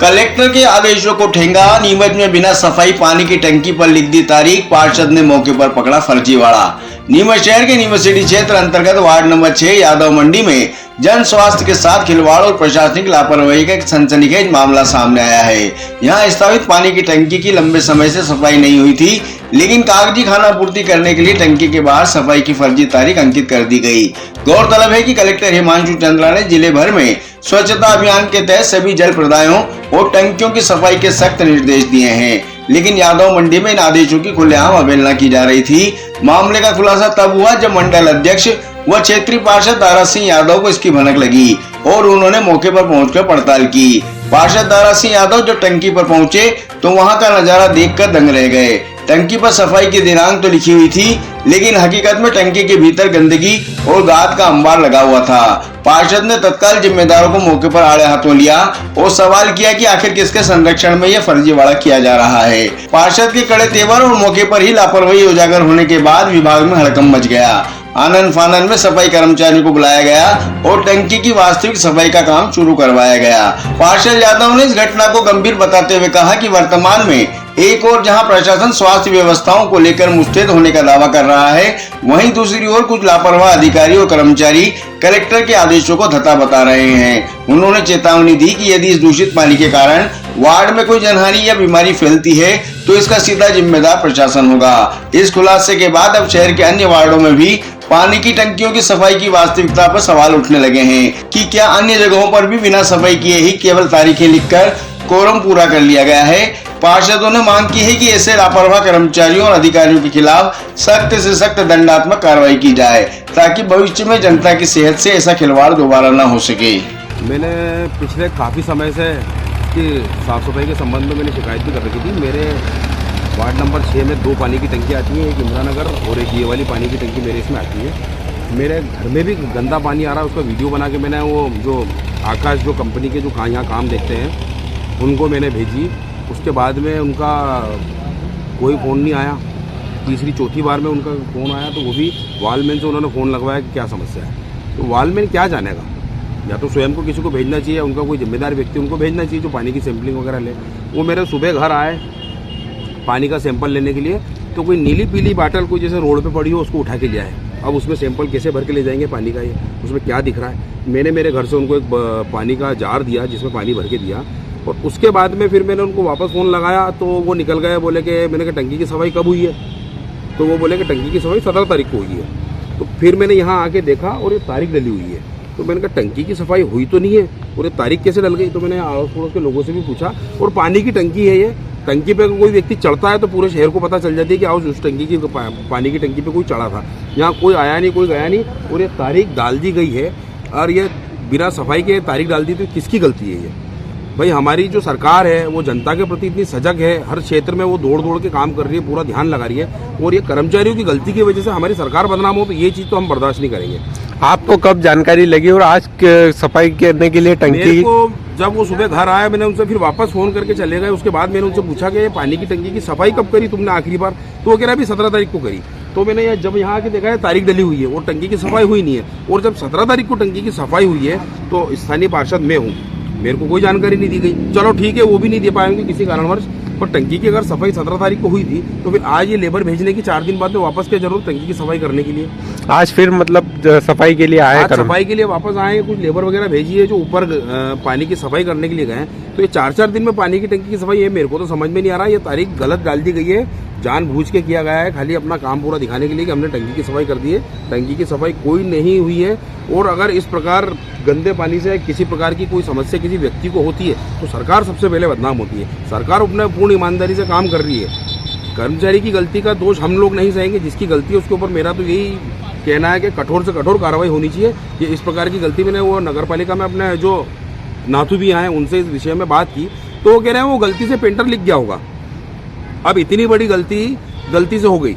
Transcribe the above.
Collector के आदेशों को ठेंगा। नीमच में बिना सफाई पानी की टंकी पर लिख दी तारीख। पार्षद ने मौके पर पकड़ा फर्जीवाड़ा। नीमच शहर के नीमच सिटी क्षेत्र अंतर्गत वार्ड नंबर 6 यादव मंडी में जन स्वास्थ्य के साथ खिलवाड़ और प्रशासनिक लापरवाही का एक सनसनीखेज मामला सामने आया है। यहाँ स्थापित पानी की टंकी की लंबे समय से सफाई नहीं हुई थी, लेकिन कागजी खाना पूर्ति करने के लिए टंकी के बाहर सफाई की फर्जी तारीख अंकित कर दी गई। गौरतलब है कि कलेक्टर हिमांशु चंद्रा ने जिले भर में स्वच्छता अभियान के तहत सभी जल प्रदायों और टंकियों की सफाई के सख्त निर्देश दिए हैं, लेकिन यादव मंडी में इन आदेशों की खुलेआम अवहेलना की जा रही थी। मामले का खुलासा तब हुआ जब मंडल अध्यक्ष व क्षेत्रीय पार्षद दारा सिंह यादव को इसकी भनक लगी और उन्होंने मौके पर पहुंचकर पड़ताल की। पार्षद दारा सिंह यादव जब टंकी पर पहुंचे तो वहां का नजारा देखकर दंग रह गए। टंकी पर सफाई की दिनांक तो लिखी हुई थी, लेकिन हकीकत में टंकी के भीतर गंदगी और गाद का अंबार लगा हुआ था। पार्षद ने तत्काल जिम्मेदारों को मौके पर आड़े हाथों लिया और सवाल किया कि आखिर किसके संरक्षण में यह फर्जीवाड़ा किया जा रहा है। पार्षद के कड़े तेवर और मौके पर ही लापरवाही उजागर होने के बाद विभाग में हड़कंप मच गया। आनन फानन में सफाई कर्मचारियों को बुलाया गया और टंकी की वास्तविक सफाई का काम शुरू करवाया गया। पार्षद यादव ने इस घटना को गंभीर बताते हुए कहा कि वर्तमान में एक और जहां प्रशासन स्वास्थ्य व्यवस्थाओं को लेकर मुस्तैद होने का दावा कर रहा है, वहीं दूसरी ओर कुछ लापरवाह अधिकारी और कर्मचारी कलेक्टर के आदेशों को धता बता रहे हैं। उन्होंने चेतावनी दी कि यदि इस दूषित पानी के कारण वार्ड में कोई जनहानि या बीमारी फैलती है तो इसका सीधा जिम्मेदार प्रशासन होगा। इस खुलासे के बाद अब शहर के अन्य वार्डों में भी पानी की टंकियों की सफाई की वास्तविकता पर सवाल उठने लगे हैं कि क्या अन्य जगहों पर भी बिना सफाई किए ही केवल तारीखें लिखकर कोरम पूरा कर लिया गया है। पार्षदों ने मांग की है कि ऐसे लापरवाह कर्मचारियों और अधिकारियों के खिलाफ सख्त से सख्त दंडात्मक कार्रवाई की जाए, ताकि भविष्य में जनता की सेहत से ऐसा खिलवाड़ दोबारा न हो सके। मैंने पिछले काफ़ी समय से कि साफ़ सफाई के संबंध में मैंने शिकायत भी कर रखी थी। मेरे वार्ड नंबर 6 में 2 पानी की टंकी आती है, एक इंदिरा नगर और एक ये वाली पानी की टंकी मेरे इसमें आती है। मेरे घर में भी गंदा पानी आ रहा है, उसका वीडियो बना के मैंने वो जो आकाश जो कंपनी के जो यहाँ काम देखते हैं उनको मैंने भेजी। उसके बाद में उनका कोई फ़ोन नहीं आया। तीसरी चौथी बार में उनका फ़ोन आया तो वो भी वॉलमैन से उन्होंने फ़ोन लगवाया कि क्या समस्या है। तो वॉलमैन क्या जानेगा, या तो स्वयं को किसी को भेजना चाहिए, उनका कोई जिम्मेदार व्यक्ति उनको भेजना चाहिए जो पानी की सैंपलिंग वगैरह ले। वो मेरे सुबह घर आए पानी का सैंपल लेने के लिए, तो कोई नीली पीली बाटल कोई जैसे रोड पे पड़ी हो उसको उठा के ले आए। अब उसमें सैंपल कैसे भर के ले जाएंगे पानी का, ये उसमें क्या दिख रहा है। मैंने मेरे घर से उनको एक पानी का जार दिया जिसमें पानी भर के दिया, और उसके बाद में फिर मैंने उनको वापस फ़ोन लगाया तो वो निकल गए। बोले कि मैंने कहा टंकी की सफाई कब हुई है, तो वो बोले कि टंकी की सफाई 17 तारीख को हुई है। तो फिर मैंने यहाँ आके देखा और ये तारीख डली हुई है। तो मैंने कहा टंकी की सफाई हुई तो नहीं है और ये तारीख कैसे डल गई। तो मैंने आस पड़ोस के लोगों से भी पूछा, और पानी की टंकी है ये, टंकी पे कोई व्यक्ति चढ़ता है तो पूरे शहर को पता चल जाती है कि आओ उस टंकी की पानी की टंकी पे कोई चढ़ा था। यहाँ कोई आया नहीं, कोई गया नहीं, और ये तारीख डाल दी गई है। और ये बिना सफाई के तारीख डाल दी तो किसकी गलती है ये। भाई हमारी जो सरकार है वो जनता के प्रति इतनी सजग है, हर क्षेत्र में वो दौड़ दौड़ के काम कर रही है, पूरा ध्यान लगा रही है, और ये कर्मचारियों की गलती की वजह से हमारी सरकार बदनाम हो तो ये चीज़ तो हम बर्दाश्त नहीं करेंगे। आपको कब जानकारी लगी और आज सफाई करने के लिए टंकी को जब वो सुबह घर आया, मैंने उनसे फिर वापस फ़ोन करके चले गए। उसके बाद मैंने उनसे पूछा कि पानी की टंकी की सफाई कब करी तुमने आखिरी बार, तो वो कह रहा है अभी 17 तारीख को करी। तो मैंने जब यहाँ आके देखा है तारीख डली हुई है और टंकी की सफाई हुई नहीं है। और जब 17 तारीख को टंकी की सफाई हुई है तो स्थानीय पार्षद मैं हूँ, मेरे को कोई जानकारी नहीं दी गई। चलो ठीक है, वो भी नहीं दे पाएंगे किसी कारणवश, पर टंकी की अगर सफाई 17 तारीख को हुई थी तो फिर आज ये लेबर भेजने की 4 दिन बाद में वापस क्या जरूरत टंकी की सफाई करने के लिए। आज फिर मतलब सफाई के लिए आए, सफाई के लिए वापस आए, कुछ लेबर वगैरह भेजी है जो ऊपर पानी की सफाई करने के लिए गए। तो ये 4-4 दिन में पानी की टंकी की सफाई है, मेरे को तो समझ में नहीं आ रहा। ये तारीख गलत डाल दी गई है, जानबूझ के किया गया है, खाली अपना काम पूरा दिखाने के लिए कि हमने टंकी की सफाई कर दी है। टंकी की सफाई कोई नहीं हुई है। और अगर इस प्रकार गंदे पानी से किसी प्रकार की कोई समस्या किसी व्यक्ति को होती है तो सरकार सबसे पहले बदनाम होती है। सरकार अपने पूर्ण ईमानदारी से काम कर रही है, कर्मचारी की गलती का दोष हम लोग नहीं सहेंगे। जिसकी गलती है उसके ऊपर मेरा तो यही कहना है कि कठोर से कठोर कार्रवाई होनी चाहिए। ये इस प्रकार की गलती मैंने वो नगर पालिका में अपने जो नाथू भी आए उनसे इस विषय में बात की, तो वो कह रहे हैं वो गलती से पेंटर लिख गया होगा। अब इतनी बड़ी गलती से हो गई।